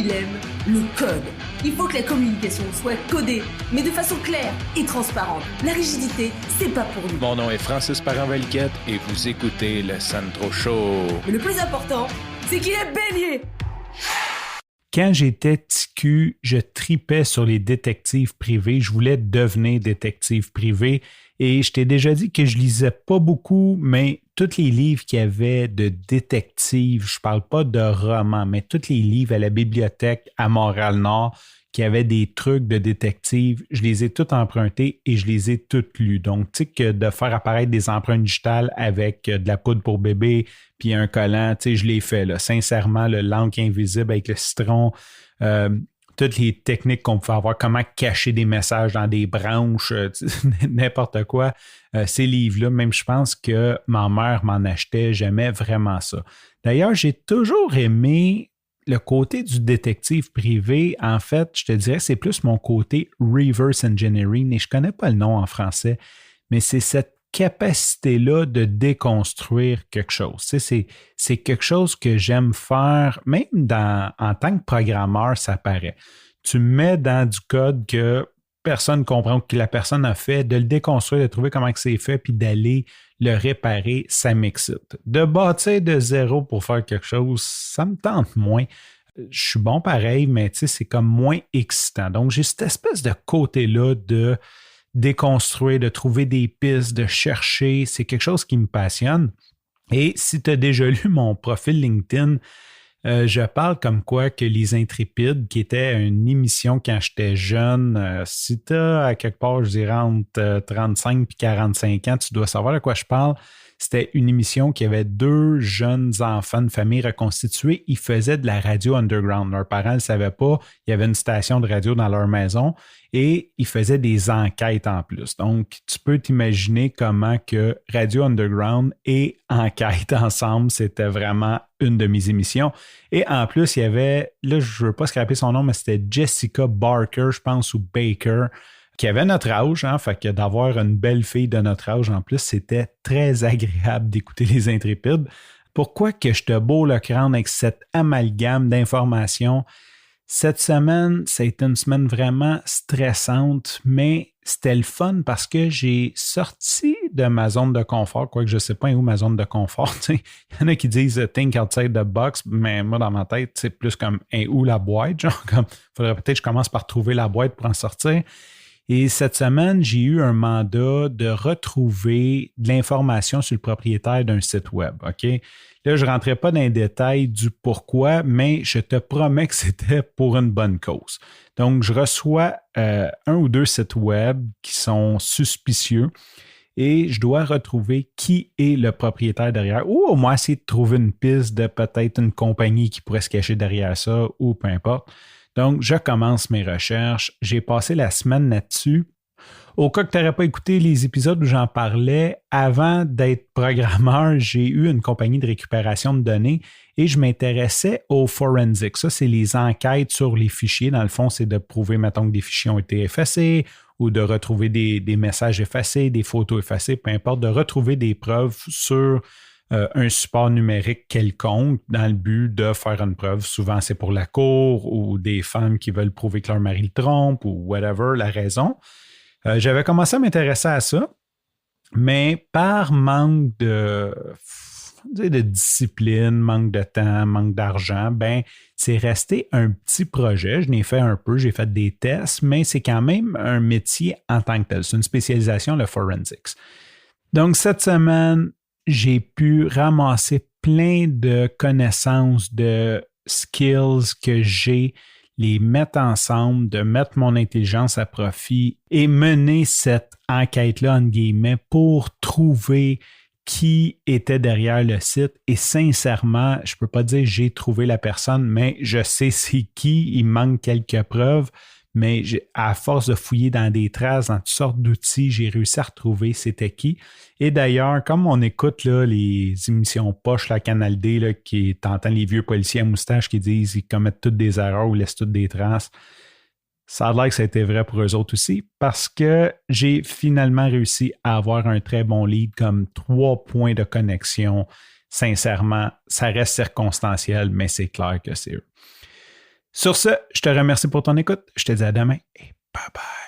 il aime le code. Il faut que la communication soit codée, mais de façon claire et transparente. La rigidité, c'est pas pour nous. Mon nom est Francis Parent-Valquette et vous écoutez le Sandro Show. Mais le plus important, c'est qu'il est bélier. Quand j'étais petit cul, je tripais sur les détectives privés. Je voulais devenir détective privé. Et je t'ai déjà dit que je lisais pas beaucoup, mais tous les livres qu'il y avait de détectives, je parle pas de romans, mais tous les livres à la bibliothèque à Montréal-Nord qui avaient des trucs de détectives, je les ai tous empruntés et je les ai tous lus. Donc, tu sais que de faire apparaître des empreintes digitales avec de la poudre pour bébé puis un collant, tu sais, je l'ai fait, là. Sincèrement, l'encre invisible avec le citron, toutes les techniques qu'on pouvait avoir, comment cacher des messages dans des branches, n'importe quoi. Ces livres-là, même je pense que ma mère m'en achetait, j'aimais vraiment ça. D'ailleurs, j'ai toujours aimé le côté du détective privé. En fait, je te dirais, c'est plus mon côté reverse engineering, et je ne connais pas le nom en français, mais c'est cette capacité-là de déconstruire quelque chose. Tu sais, c'est quelque chose que j'aime faire, même en tant que programmeur, ça paraît. Tu mets dans du code que personne ne comprend que la personne a fait, de le déconstruire, de trouver comment c'est fait, puis d'aller le réparer, ça m'excite. De bâtir de zéro pour faire quelque chose, ça me tente moins. Je suis bon pareil, mais tu sais, c'est comme moins excitant. Donc, j'ai cette espèce de côté-là de déconstruire, de trouver des pistes, de chercher. C'est quelque chose qui me passionne. Et si tu as déjà lu mon profil LinkedIn, je parle comme quoi que Les Intrépides, qui était une émission quand j'étais jeune, si tu as à quelque part, je dirais entre 35 et 45 ans, tu dois savoir de quoi je parle. C'était une émission qui avait 2 jeunes enfants de famille reconstituée. Ils faisaient de la radio underground. Leurs parents ne le savaient pas. Il y avait une station de radio dans leur maison et ils faisaient des enquêtes en plus. Donc, tu peux t'imaginer comment que Radio Underground et Enquête ensemble, c'était vraiment une de mes émissions. Et en plus, il y avait, là, je ne veux pas scraper son nom, mais c'était Jessica Barker, je pense, ou Baker, qui avait notre âge, hein, fait que d'avoir une belle fille de notre âge en plus, c'était très agréable d'écouter Les Intrépides. Pourquoi que je te bourre le crâne avec cet amalgame d'informations? Cette semaine, ça a été une semaine vraiment stressante, mais c'était le fun parce que j'ai sorti de ma zone de confort, quoique je ne sais pas où ma zone de confort. Il y en a qui disent « think outside the box », mais moi, dans ma tête, c'est plus comme « où la boîte », genre comme « faudrait peut-être que je commence par trouver la boîte pour en sortir ». Et cette semaine, j'ai eu un mandat de retrouver de l'information sur le propriétaire d'un site web. OK? Là, je ne rentrais pas dans les détails du pourquoi, mais je te promets que c'était pour une bonne cause. Donc, je reçois 1 ou 2 sites web qui sont suspicieux et je dois retrouver qui est le propriétaire derrière ou au moins essayer de trouver une piste de peut-être une compagnie qui pourrait se cacher derrière ça ou peu importe. Donc, je commence mes recherches. J'ai passé la semaine là-dessus. Au cas que tu n'aurais pas écouté les épisodes où j'en parlais, avant d'être programmeur, j'ai eu une compagnie de récupération de données et je m'intéressais aux forensics. Ça, c'est les enquêtes sur les fichiers. Dans le fond, c'est de prouver, mettons, que des fichiers ont été effacés ou de retrouver des messages effacés, des photos effacées, peu importe, de retrouver des preuves sur un support numérique quelconque dans le but de faire une preuve. Souvent, c'est pour la cour ou des femmes qui veulent prouver que leur mari le trompe ou whatever la raison. J'avais commencé à m'intéresser à ça, mais par manque de discipline, manque de temps, manque d'argent, ben c'est resté un petit projet. Je n'ai fait un peu, j'ai fait des tests, mais c'est quand même un métier en tant que tel. C'est une spécialisation, le forensics. Donc, cette semaine, j'ai pu ramasser plein de connaissances, de skills que j'ai, les mettre ensemble, de mettre mon intelligence à profit et mener cette enquête-là, entre guillemets, pour trouver qui était derrière le site. Et sincèrement, je ne peux pas dire que j'ai trouvé la personne, mais je sais c'est qui, il manque quelques preuves. Mais à force de fouiller dans des traces, dans toutes sortes d'outils, j'ai réussi à retrouver c'était qui. Et d'ailleurs, comme on écoute là, les émissions poche, la Canal D, là, qui t'entends les vieux policiers à moustache qui disent qu'ils commettent toutes des erreurs ou laissent toutes des traces, ça a l'air que ça a été vrai pour eux autres aussi, parce que j'ai finalement réussi à avoir un très bon lead, comme 3 points de connexion. Sincèrement, ça reste circonstanciel, mais c'est clair que c'est eux. Sur ce, je te remercie pour ton écoute. Je te dis à demain et bye bye.